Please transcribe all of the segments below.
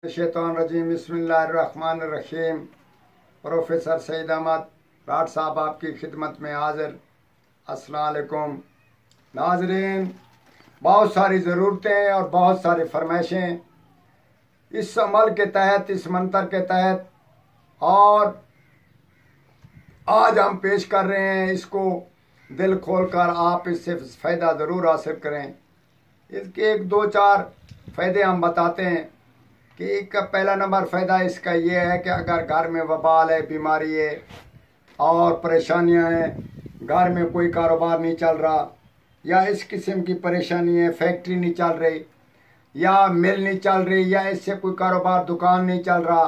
शैतान रजीम बिस्मिल्लाहिर्रहमानिर्रहीम। प्रोफेसर सईद अहमद राठ साहब आपकी खिदमत में हाजिर। अस्सलाम वालेकुम नाजरीन। बहुत सारी ज़रूरतें और बहुत सारी फरमाइशें इस अमल के तहत, इस मंतर के तहत, और आज हम पेश कर रहे हैं। इसको दिल खोल कर आप इससे फ़ायदा ज़रूर हासिल करें। इसके एक दो चार फ़ायदे हम बताते हैं कि एक पहला नंबर फ़ायदा इसका ये है कि अगर घर में वबाल है, बीमारी है और परेशानियां हैं, घर में कोई कारोबार नहीं चल रहा या इस किस्म की परेशानी है, फैक्ट्री नहीं चल रही या मिल नहीं चल रही या इससे कोई कारोबार दुकान नहीं चल रहा,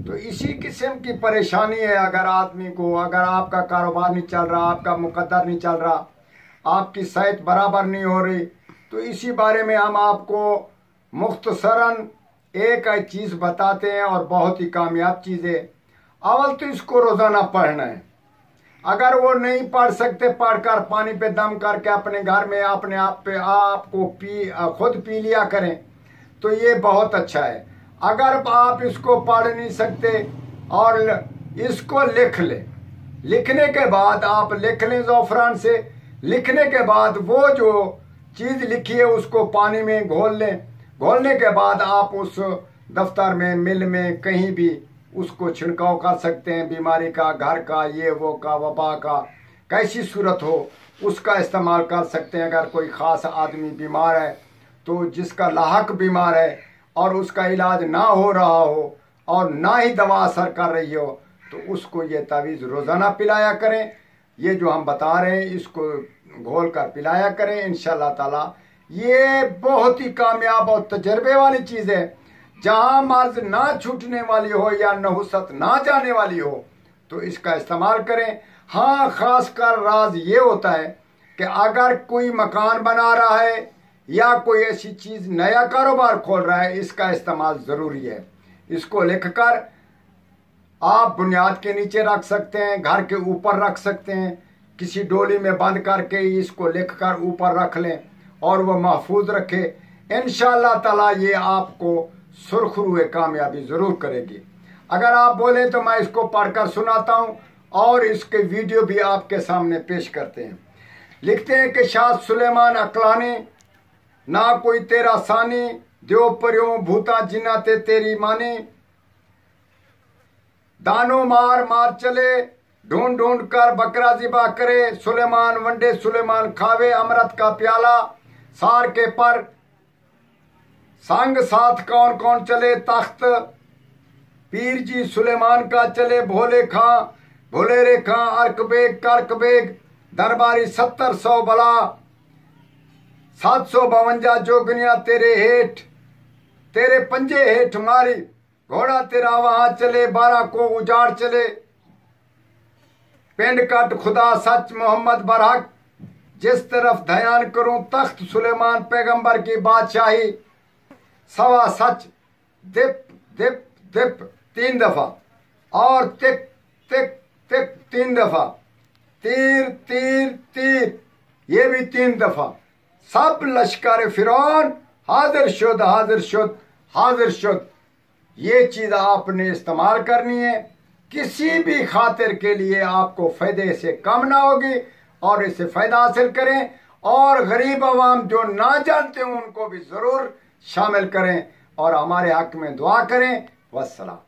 तो इसी किस्म की परेशानी है अगर आदमी को, अगर आपका कारोबार नहीं चल रहा, आपका मुकद्दर नहीं चल रहा, आपकी सेहत बराबर नहीं हो रही, तो इसी बारे में हम आपको मुख्तसरन एक चीज़ बताते हैं और बहुत ही कामयाब चीज़ है। अव्वल तो इसको रोज़ाना पढ़ना है। अगर वो नहीं पढ़ सकते, पढ़कर पानी पे दम करके अपने घर में अपने आप पे आपको खुद पी लिया करें तो ये बहुत अच्छा है। अगर आप इसको पढ़ नहीं सकते और इसको लिख लें, लिखने के बाद आप लिख लें ज़ोफ़रान से, लिखने के बाद वो जो चीज़ लिखी है उसको पानी में घोल लें। घोलने के बाद आप उस दफ्तर में, मिल में, कहीं भी उसको छिड़काव कर सकते हैं। बीमारी का, घर का, ये वो का, वबा का, कैसी सूरत हो उसका इस्तेमाल कर सकते हैं। अगर कोई ख़ास आदमी बीमार है तो जिसका लाहक बीमार है और उसका इलाज ना हो रहा हो और ना ही दवा असर कर रही हो तो उसको ये तावीज़ रोज़ाना पिलाया करें। ये जो हम बता रहे हैं इसको घोल कर पिलाया करें। इंशाअल्लाह ताला ये बहुत ही कामयाब और तजर्बे वाली चीज़ है। जहाँ मर्ज ना छूटने वाली हो या नहुसत ना जाने वाली हो तो इसका इस्तेमाल करें। हाँ, ख़ास कर राज ये होता है कि अगर कोई मकान बना रहा है या कोई ऐसी चीज़, नया कारोबार खोल रहा है, इसका इस्तेमाल ज़रूरी है। इसको लिखकर आप बुनियाद के नीचे रख सकते हैं, घर के ऊपर रख सकते हैं, किसी डोली में बंद करके इसको लिखकर ऊपर रख लें और वह महफूज रखे। इंशाअल्लाह ताला ये आपको सुरखरुए कामयाबी ज़रूर करेगी। अगर आप बोलें तो मैं इसको पढ़कर सुनाता हूँ और इसके वीडियो भी आपके सामने पेश करते हैं। लिखते हैं कि शाह सुलेमान अकलानी, ना कोई तेरा सानी, देव परियों भूता जिन्ना ते तेरी मानी, दानो मार मार चले, ढूंढ ढूंढ कर बकरा ज़िबा करे, सुलेमान वंडे सुलेमान खावे, अमृत का प्याला सार के पर, संग साथ कौन कौन चले तख्त, पीर जी सुलेमान का चले भोले खां, भोले रे खां, अर्क बेग कर्क बेग, दरबारी 70 बला, 752 जोगनिया तेरे हेठ, तेरे पंजे हेठ मारी, घोड़ा तेरा वहां चले, 12 को उजाड़ चले, पिंड कट खुदा सच मोहम्मद बरहक, जिस तरफ ध्यान करूं तख्त सुलेमान पैगंबर की बादशाही, सवा सच दिप दिप दिप 3 दफा और तिक तिक तिक 3 दफा, तीर तीर तीर ये भी 3 दफा, सब लश्कर फिरौन हाजिर शुद हाजिर शुद हाजिर शुद। ये चीज़ आपने इस्तेमाल करनी है। किसी भी खातिर के लिए आपको फ़ायदे से कम ना होगी और इससे फ़ायदा हासिल करें और गरीब आवाम जो ना जानते हैं उनको भी ज़रूर शामिल करें और हमारे हक में दुआ करें। वस्सलाम।